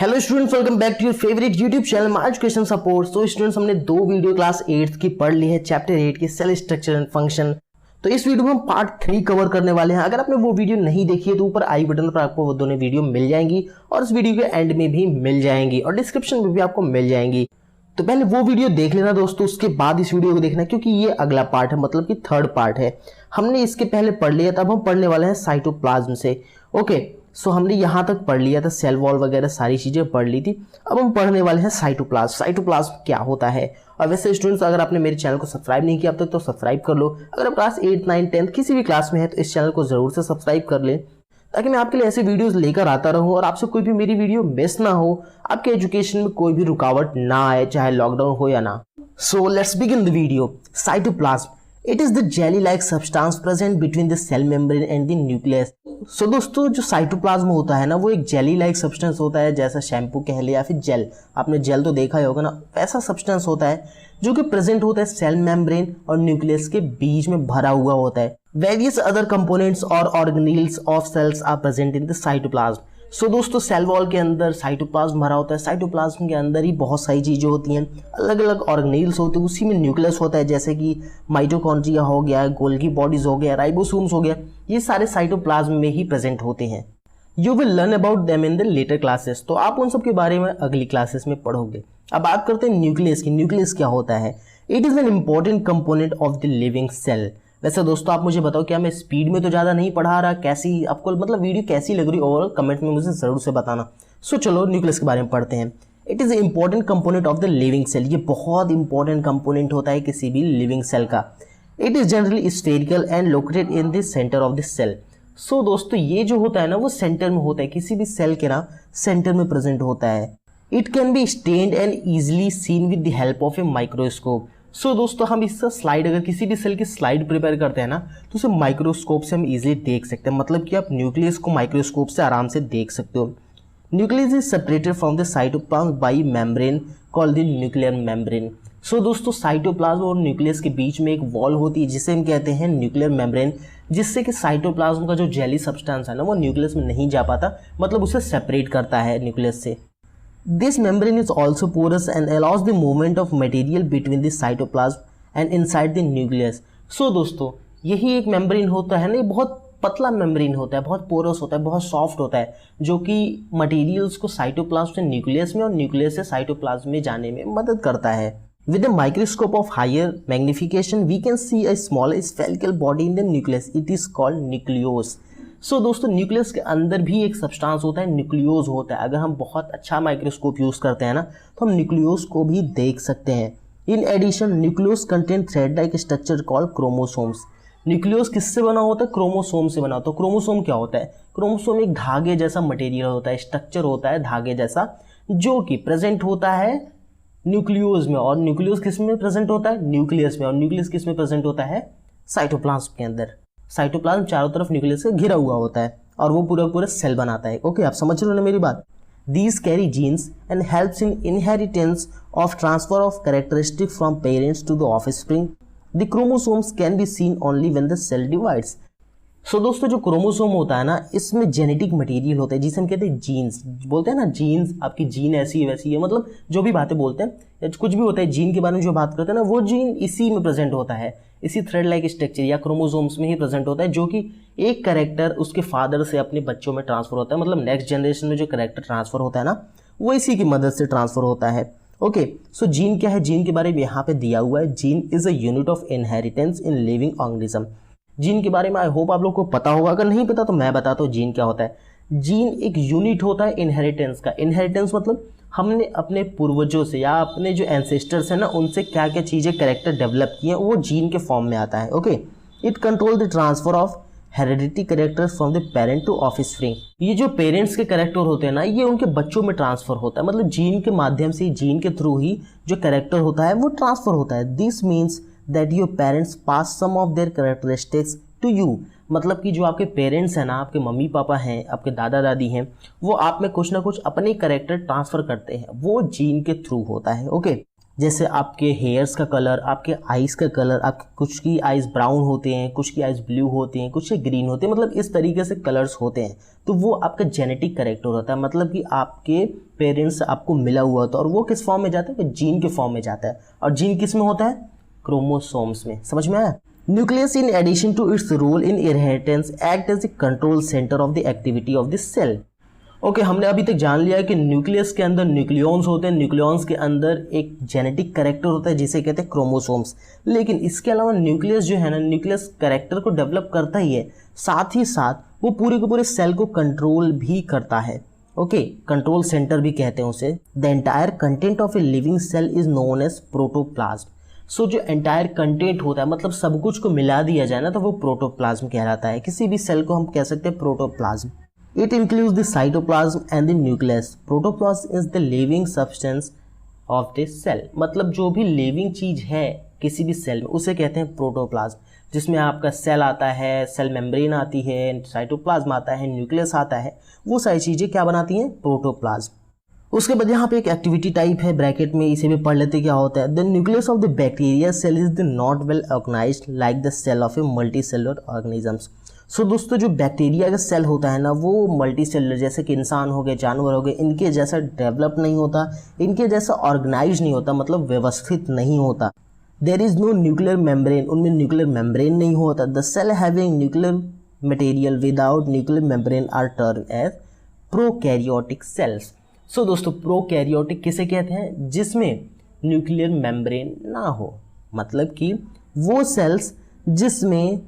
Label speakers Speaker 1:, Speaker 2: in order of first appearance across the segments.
Speaker 1: Hello students, welcome back to your favourite YouTube channel my education support. So students, हमने दो video class 8th की पढ़ ली है, chapter 8 की सेल स्ट्रक्चर एंड फंक्शन। तो इस वीडियो में हम पार्ट 3 कवर करने वाले हैं। अगर आपने वो वीडियो नहीं देखी है तो ऊपर आई बटन पर आपको वो दोनों वीडियो मिल जाएंगी और इस वीडियो के एंड में भी मिल जाएंगी और डिस्क्रिप्शन में भी आपको मिल जाएंगी। तो पहले वो वीडियो देख लेना दोस्तों, उसके बाद इस वीडियो को देखना, क्योंकि ये अगला पार्ट है, मतलब कि थर्ड पार्ट है। हमने इसके पहले पढ़ लिया, तब हम पढ़ने वाले हैं साइटोप्लाज्म से। ओके, सो हमने यहाँ तक पढ़ लिया था, सेल वॉल वगैरह सारी चीजें पढ़ ली थी। अब हम पढ़ने वाले हैं साइटोप्लाज्म। साइटोप्लाज्म क्या होता है? और वैसे स्टूडेंट्स, अगर आपने मेरे चैनल को सब्सक्राइब नहीं किया अब तक तो सब्सक्राइब कर लो। अगर आप क्लास 8, 9, 10 किसी भी क्लास में है तो इस चैनल को जरूर से सब्सक्राइब कर लें, ताकि मैं आपके लिए ऐसे वीडियोस लेकर आता रहूं और आपसे कोई भी मेरी वीडियो मिस ना हो, आपके एजुकेशन में कोई भी रुकावट ना आए, चाहे लॉकडाउन हो या ना। So let's begin the video. Cytoplasm, it is the jelly-like substance present between the cell membrane and the nucleus। सो दोस्तों, जो साइटोप्लाज्म होता है ना, वो एक जेली लाइक सब्सटेंस होता है, जैसा शैम्पू कह ले या फिर जेल। आपने जेल तो देखा ही होगा ना, वैसा सब्सटेंस होता है जो कि प्रेजेंट होता है सेल मेम्ब्रेन और न्यूक्लियस के बीच में भरा हुआ होता है। वेरियस अदर कंपोनेंट्स और organelles of cells are present in the cytoplasm. So दोस्तों, सेल वॉल के अंदर साइटोप्लाज्म भरा होता है। साइटोप्लाज्म के अंदर ही बहुत सारी चीज़ें होती हैं, अलग अलग ऑर्गेनेल्स होते हैं, उसी में न्यूक्लियस होता है, जैसे कि माइटोकॉन्ड्रिया हो गया, गोल्गी बॉडीज हो गया, राइबोसोम्स हो गया, ये सारे साइटोप्लाज्म में ही प्रेजेंट होते हैं। You will learn about them in the later classes. तो आप उन सब के बारे में अगली क्लासेस में पढ़ोगे। अब बात करते हैं न्यूक्लियस की। न्यूक्लियस क्या होता है? It is an important component of the living cell. वैसे दोस्तों, आप मुझे बताओ, क्या मैं स्पीड में तो ज़्यादा नहीं पढ़ा रहा? कैसी आपको मतलब वीडियो कैसी लग रही ओवरऑल, कमेंट में मुझे ज़रूर से बताना। सो चलो न्यूक्लियस के बारे में पढ़ते हैं। It is a important component of the living cell. ये बहुत इंपॉर्टेंट कंपोनेंट होता है किसी भी लिविंग सेल का। It is generally spherical and located in the centre of the cell. So दोस्तों, ये जो होता है ना, वो सेंटर में होता है, किसी भी सेल के ना सेंटर में प्रेजेंट होता है। It can be stained and easily seen with the help of a microscope. So दोस्तों, हम इसका स्लाइड, अगर किसी भी सेल की स्लाइड प्रिपेयर करते हैं ना, तो उसे माइक्रोस्कोप से हम इजीली देख सकते हैं। मतलब कि आप न्यूक्लियस को माइक्रोस्कोप से आराम से देख सकते हो। Nucleus is separated from the cytoplasm by membrane called the nuclear membrane. So दोस्तों, साइटोप्लाज्म और न्यूक्लियस के बीच में एक वॉल होती है जिसे हम कहते हैं न्यूक्लियर मेम्ब्रेन, जिससे कि साइटोप्लाज्म का जो जेली सब्सटेंस है ना, वो न्यूक्लियस में नहीं जा पाता, मतलब उसे सेपरेट करता है न्यूक्लियस से। This membrane is also porous and allows the movement of material between the cytoplasm and inside the nucleus। So दोस्तों, यही एक मेम्ब्रेन होता है ना, ये बहुत पतला मेम्ब्रेन होता है, बहुत पोरस होता है, बहुत सॉफ्ट होता है, जो कि मटेरियल्स को साइटोप्लाज्म से न्यूक्लियस में और न्यूक्लियस से साइटोप्लाज्म में जाने में मदद करता है। With a microscope of higher magnification, we can see a small spherical body in the nucleus. It is called nucleus। सो दोस्तों, न्यूक्लियस के अंदर भी एक सब्सटेंस होता है, न्यूक्लियोज होता है। अगर हम बहुत अच्छा माइक्रोस्कोप यूज़ करते हैं ना, तो हम न्यूक्लियोज को भी देख सकते हैं। In addition, nucleus contain thread like structure called chromosomes. Nucleus किससे बना होता है? क्रोमोसोम से बना होता है। क्रोमोसोम क्या होता है? क्रोमोसोम एक धागे जैसा मटेरियल होता है, स्ट्रक्चर होता है धागे जैसा, जो कि प्रेजेंट होता है न्यूक्लियोज में। और न्यूक्लियोज किस में प्रेजेंट होता है? न्यूक्लियस में। और न्यूक्लियस किस में प्रेजेंट होता है? साइटोप्लाज्म के अंदर। साइटोप्लाज्म चारों तरफ न्यूक्लियस से घिरा हुआ होता है और वो पूरा सेल बनाता है। ओके, आप समझ रहे हो ना मेरी बात? These carry genes and helps in inheritance of transfer of characteristic from parents to the offspring. The chromosomes can be seen only when the cell divides. So दोस्तों, जो क्रोमोसोम होता है ना, इसमें जेनेटिक मटेरियल होता है जिसे हम कहते हैं जीन्स। बोलते हैं ना जीन्स, आपकी जीन ऐसी है वैसी है, मतलब जो भी बातें बोलते हैं या कुछ भी होता है जीन के बारे में जो बात करते हैं ना, वो जीन इसी में प्रेजेंट होता है, इसी थ्रेड लाइक स्ट्रक्चर या क्रोमोसोम्स में ही प्रेजेंट होता है, जो कि एक कैरेक्टर उसके फादर से अपने बच्चों में ट्रांसफर होता है। मतलब नेक्स्ट जनरेशन में जो कैरेक्टर ट्रांसफर होता है ना, वो इसी की मदद से ट्रांसफर होता है। ओके, सो जीन क्या है? जीन के बारे में यहाँ पे दिया हुआ है। Gene is a unit of inheritance in living organism. Gene के बारे में आई होप आप लोग को पता होगा, अगर नहीं पता तो मैं बताता हूँ जीन क्या होता है। जीन एक यूनिट होता है इनहेरिटेंस का। इनहेरिटेंस मतलब हमने अपने पूर्वजों से या अपने जो एंसेस्टर्स हैं ना, उनसे क्या क्या चीज़ें कैरेक्टर डेवलप किए हैं, वो जीन के फॉर्म में आता है। Okay, it control the transfer of heredity character from the parent to offspring. ये जो पेरेंट्स के कैरेक्टर होते हैं ना, ये उनके बच्चों में ट्रांसफर होता है। मतलब जीन के माध्यम से, जीन के थ्रू ही जो कैरेक्टर होता है वो ट्रांसफर होता है। This means that your parents pass some of their characteristics to you. मतलब कि जो आपके पेरेंट्स हैं ना, आपके मम्मी पापा हैं, आपके दादा दादी हैं, वो आप में कुछ ना कुछ अपने कैरेक्टर ट्रांसफर करते हैं, वो जीन के थ्रू होता है। ओके, जैसे आपके हेयर्स का कलर, आपके आइज़ का कलर, आपके कुछ की आइज़ ब्राउन होते हैं, कुछ की आइज़ ब्लू होती हैं, कुछ के ग्रीन होते हैं, मतलब इस तरीके से कलर्स होते हैं। तो वो आपका जेनेटिक कैरेक्टर होता है, मतलब कि आपके पेरेंट्स से आपको मिला हुआ होता है। और वो किस फॉर्म में जाता है? वो जीन के फॉर्म में जाता है। और जीन किस में होता है? क्रोमोसोम्स में। समझ में आया? Nucleus in addition to its role in inheritance act as the control centre of the activity of the cell. Okay, हमने अभी तक जान लिया है कि न्यूक्लियस के अंदर न्यूक्लियॉन्स होते हैं, न्यूक्लियॉन्स के अंदर एक जेनेटिक कैरेक्टर होता है जिसे कहते हैं क्रोमोसोम्स। लेकिन इसके अलावा न्यूक्लियस जो है ना, न्यूक्लियस कैरेक्टर को डेवलप करता ही है, साथ ही साथ वो पूरे के पूरे सेल को कंट्रोल भी करता है। ओके, कंट्रोल सेंटर भी कहते हैं उसे। The entire content of a living cell is known as protoplasm. So जो एंटायर कंटेंट होता है, मतलब सब कुछ को मिला दिया जाए ना, तो वो प्रोटोप्लाज्म कहलाता है। किसी भी सेल को हम कह सकते हैं protoplasm. It includes the cytoplasm and the nucleus. Protoplasm is the living substance of the cell. मतलब जो भी लिविंग चीज है किसी भी सेल में उसे कहते हैं प्रोटोप्लाज्म, जिसमें आपका सेल आता है, सेल मेम्ब्रेन आती है, साइटोप्लाज्म आता है, न्यूक्लियस आता है। वो सारी चीजें क्या बनाती हैं? प्रोटोप्लाज्म। उसके बाद यहाँ पे एक एक्टिविटी टाइप है ब्रैकेट में, इसे भी पढ़ लेते क्या होता है। The nucleus of the bacteria cell is the not well organised like the cell of a multicellular organisms. So दोस्तों, जो बैक्टीरिया का सेल होता है ना, वो मल्टी सेलुलर, जैसे कि इंसान हो गए, जानवर हो गए, इनके जैसा डेवलप नहीं होता, इनके जैसा ऑर्गेनाइज नहीं होता, मतलब व्यवस्थित नहीं होता। There is no nuclear membrane, उनमें न्यूक्लियर मेम्ब्रेन नहीं होता। The cell having nuclear material without nuclear membrane are term as prokaryotic cells. So दोस्तों, प्रोकैरियोटिक किसे कहते हैं? जिसमें न्यूक्लियर मेम्ब्रेन ना हो, मतलब कि वो सेल्स जिसमें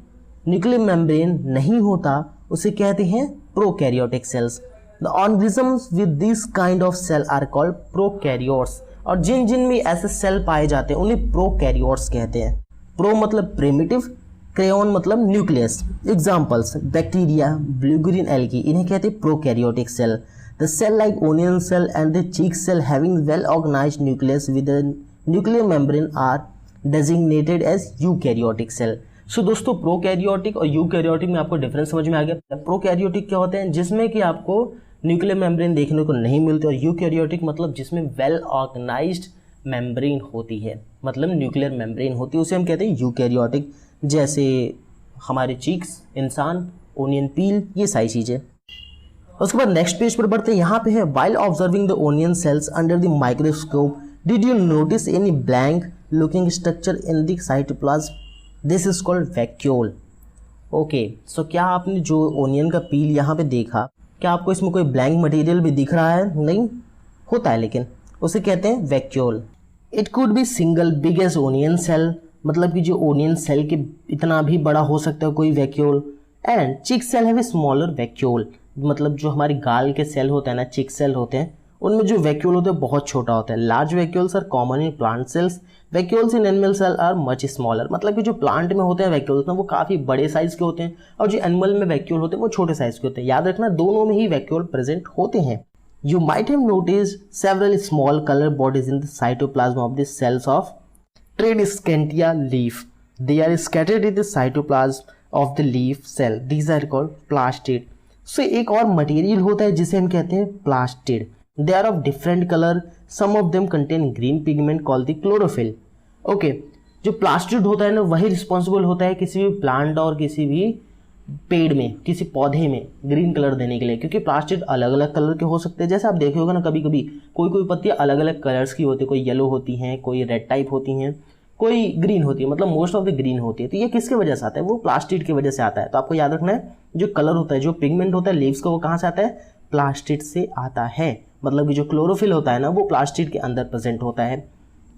Speaker 1: न्यूक्लियर मेम्ब्रेन नहीं होता उसे कहते हैं prokaryotic cells. The organisms with this kind of cell are called prokaryotes. और जिन जिन में ऐसे सेल पाए जाते हैं उन्हें प्रोकैरियोट्स कहते हैं। प्रो मतलब प्रिमिटिव, क्रेयॉन मतलब nucleus. Examples: bacteria, blue green algae, इन्हें कहते हैं prokaryotic cell. The cell like onion cell and the cheek cell having well organised nucleus with a nuclear membrane are designated as eukaryotic cell. So दोस्तों, prokaryotic और eukaryotic में आपको difference समझ में आ गया। प्रोकैरियोटिक क्या होते हैं? जिसमें कि आपको न्यूक्लियर मेम्ब्रेन देखने को नहीं मिलती, और यूकैरियोटिक मतलब जिसमें वेल ऑर्गेनाइज्ड मेम्ब्रेन होती है, मतलब न्यूक्लियर मेम्ब्रेन होती है, उसे हम कहते हैं यूकैरियोटिक। जैसे हमारे चीक्स, इंसान, ओनियन पील, ये सारी चीज़ें। उसके बाद नेक्स्ट पेज पर बढ़ते हैं। यहाँ पे है, while observing the onion cells under the microscope did you notice any blank looking structure in the cytoplasm? This is called vacuole. Okay, so क्या आपने जो ओनियन का पील यहाँ पे देखा, क्या आपको इसमें कोई ब्लैंक मटेरियल भी दिख रहा है? नहीं होता है, लेकिन उसे कहते हैं vacuole. It could be single big as onion cell, मतलब कि जो ओनियन सेल के इतना भी बड़ा हो सकता है कोई vacuole. And chick cell have a smaller vacuole, मतलब जो हमारे गाल के सेल होते हैं ना, चिक सेल होते हैं, उनमें जो वैक्यूल होते हैं बहुत छोटा होता है। Large vacuoles are common in plant cells, vacuoles in animal cell are much smaller, मतलब कि जो प्लांट में होते हैं वैक्यूल्स ना, वो काफ़ी बड़े साइज के होते हैं, और जो एनिमल में वैक्यूल होते हैं वो छोटे साइज के होते हैं। याद रखना, दोनों में ही वैक्यूल प्रेजेंट होते हैं। You might have noticed several small colour bodies in the cytoplasm of the cells of tradescantia leaf. They are scattered in the cytoplasm of the leaf cell, these are called plastid. So एक और material होता है जिसे हम कहते हैं plastid. They are of different color. Some of them contain green pigment called the chlorophyll. Okay, जो plastid होता है ना, वही रिस्पॉन्सिबल होता है किसी भी प्लांट और किसी भी पेड़ में, किसी पौधे में ग्रीन कलर देने के लिए, क्योंकि प्लास्टिड अलग अलग कलर के हो सकते हैं। जैसे आप देखे होगा ना, कभी कभी कोई कोई पत्तियाँ अलग अलग कलर्स की होती है, कोई येलो होती हैं, कोई रेड टाइप होती हैं, कोई ग्रीन होती है, मतलब मोस्ट ऑफ द ग्रीन होती है। तो ये किसके वजह से आता है? वो प्लास्टिड की वजह से आता है। तो आपको याद रखना है, जो कलर होता है, जो पिगमेंट होता है लीव्स का, वो कहाँ से आता है? प्लास्टिड से आता है। मतलब कि जो क्लोरोफिल होता है ना, वो प्लास्टिड के अंदर प्रेजेंट होता है।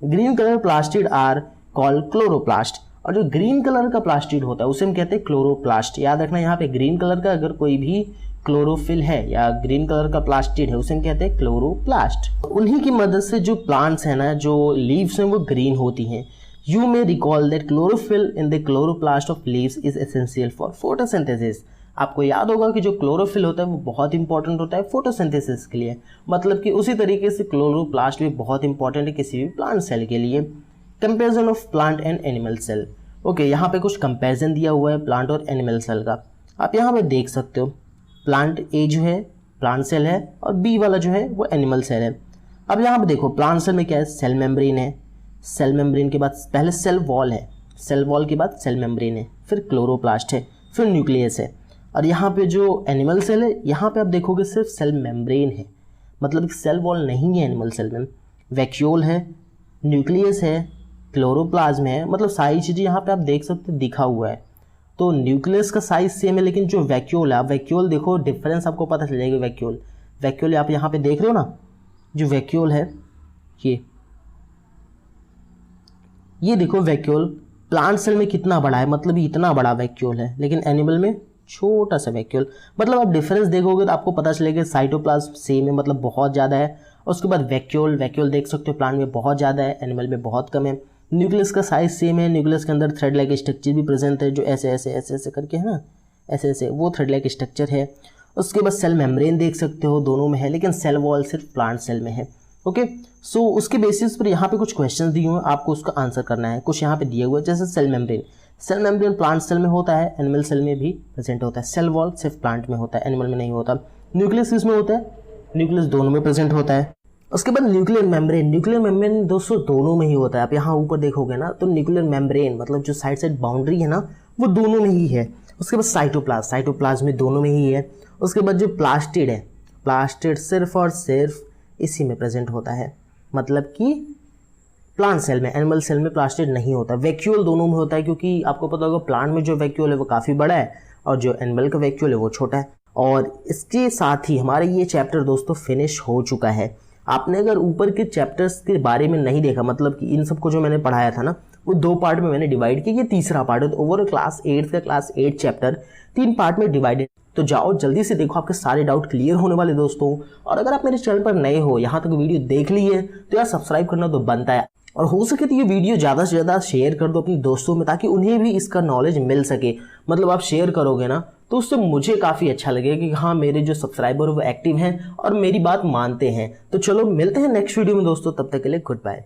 Speaker 1: Green colour plastid are called chloroplast, और जो ग्रीन कलर का प्लास्टिड होता है उसे हम कहते हैं क्लोरोप्लास्ट। याद रखना, यहाँ पे ग्रीन कलर का अगर कोई भी क्लोरोफिल है या ग्रीन कलर का प्लास्टिड है, उसे हम कहते हैं क्लोरोप्लास्ट। उन्हीं की मदद से जो प्लांट्स हैं ना, जो लीव्स हैं, वो ग्रीन होती हैं। You may recall that chlorophyll in the chloroplast of leaves is essential for photosynthesis. आपको याद होगा कि जो क्लोरोफिल होता है वो बहुत इंपॉर्टेंट होता है फोटोसिंथेसिस के लिए, मतलब कि उसी तरीके से क्लोरोप्लास्ट भी बहुत इंपॉर्टेंट है किसी भी प्लांट सेल के लिए। Comparison of plant and animal cell. Okay, यहाँ पे कुछ कंपेरिजन दिया हुआ है प्लांट और एनिमल सेल का। आप यहाँ पे देख सकते हो, प्लांट ए जो है प्लांट सेल है, और बी वाला जो है वो एनिमल सेल है। अब यहाँ पे देखो, प्लांट सेल में क्या है? सेल मेम्ब्रेन है, सेल मेम्ब्रेन के बाद पहले सेल वॉल है, सेल वॉल के बाद सेल मेम्ब्रेन है, फिर क्लोरोप्लास्ट है, फिर न्यूक्लियस है। और यहाँ पे जो एनिमल सेल है, यहाँ पे आप देखोगे सिर्फ सेल मेम्ब्रेन है, मतलब सेल वॉल नहीं है एनिमल सेल में। वैक्यूल है, न्यूक्लियस है, क्लोरोप्लाज्म है, मतलब सारी चीज़ें यहाँ पे आप देख सकते दिखा हुआ है। तो न्यूक्लियस का साइज सेम है, लेकिन जो वैक्यूल है, आप वैक्यूल देखो, डिफरेंस आपको पता चल जाएगा। वैक्यूल आप यहाँ पे देख रहे हो ना, जो वैक्यूल है ये देखो वैक्यूल प्लांट सेल में कितना बड़ा है, मतलब इतना बड़ा वैक्यूल है, लेकिन एनिमल में छोटा सा वैक्यूल। मतलब आप डिफरेंस देखोगे तो आपको पता चलेगा साइटोप्लाज्म सेम है, मतलब बहुत ज़्यादा है। उसके बाद वैक्यूल देख सकते हो प्लांट में बहुत ज़्यादा है, एनिमल में बहुत कम है। न्यूक्लियस का साइज सेम है, न्यूक्लियस के अंदर थ्रेड लाइक स्ट्रक्चर भी प्रेजेंट है, जो ऐसे ऐसे ऐसे ऐसे करके है ना, ऐसे ऐसे वो थ्रेड लाइक स्ट्रक्चर है। उसके बाद सेल मेम्ब्रेन देख सकते हो, दोनों में है, लेकिन सेल वॉल सिर्फ प्लांट सेल में है। ओके, सो उसके बेसिस पर यहाँ पे कुछ क्वेश्चंस दिए हुए हैं, आपको उसका आंसर करना है। कुछ यहाँ पे दिए हुए जैसे सेल मेम्ब्रेन प्लांट सेल में होता है, एनिमल सेल में भी प्रेजेंट होता है। सेल वॉल सिर्फ प्लांट में होता है, एनिमल में नहीं होता। न्यूक्लियस किसमें होता है? न्यूक्लियस दोनों में प्रेजेंट होता है। उसके बाद न्यूक्लियर मेम्ब्रेन दोस्तों दोनों में ही होता है। आप यहाँ ऊपर देखोगे ना, तो न्यूक्लियर मेम्ब्रेन मतलब जो साइड बाउंड्री है ना, वो दोनों में ही है। उसके बाद साइटोप्लाज्म में दोनों में ही है। उसके बाद जो प्लास्टिड है, प्लास्टिड सिर्फ और सिर्फ इसी में प्रेजेंट होता है, मतलब कि प्लांट सेल में, एनिमल सेल में प्लास्टिड नहीं होता। वैक्यूल दोनों में होता है, क्योंकि आपको पता होगा प्लांट में जो वैक्यूल है वो काफ़ी बड़ा है और जो एनिमल का वैक्यूल है वो छोटा है। और इसके साथ ही हमारा ये चैप्टर दोस्तों फिनिश हो चुका है। आपने अगर ऊपर के चैप्टर्स के बारे में नहीं देखा, मतलब कि इन सबको जो मैंने पढ़ाया था ना, वो 2 पार्ट में मैंने डिवाइड किया, ये तीसरा पार्ट है। तो ओवरऑल क्लास 8 चैप्टर 3 पार्ट में डिवाइडेड। तो जाओ जल्दी से देखो, आपके सारे डाउट क्लियर होने वाले दोस्तों। और अगर आप मेरे चैनल पर नए हो, यहाँ तक वीडियो देख ली है, तो यार सब्सक्राइब करना तो बनता है। और हो सके तो ये वीडियो ज़्यादा से ज़्यादा शेयर कर दो अपने दोस्तों में, ताकि उन्हें भी इसका नॉलेज मिल सके। मतलब आप शेयर करोगे ना, तो उससे मुझे काफ़ी अच्छा लगेगा कि हाँ, मेरे जो सब्सक्राइबर वो एक्टिव हैं और मेरी बात मानते हैं। तो चलो मिलते हैं नेक्स्ट वीडियो में दोस्तों, तब तक के लिए गुड बाय।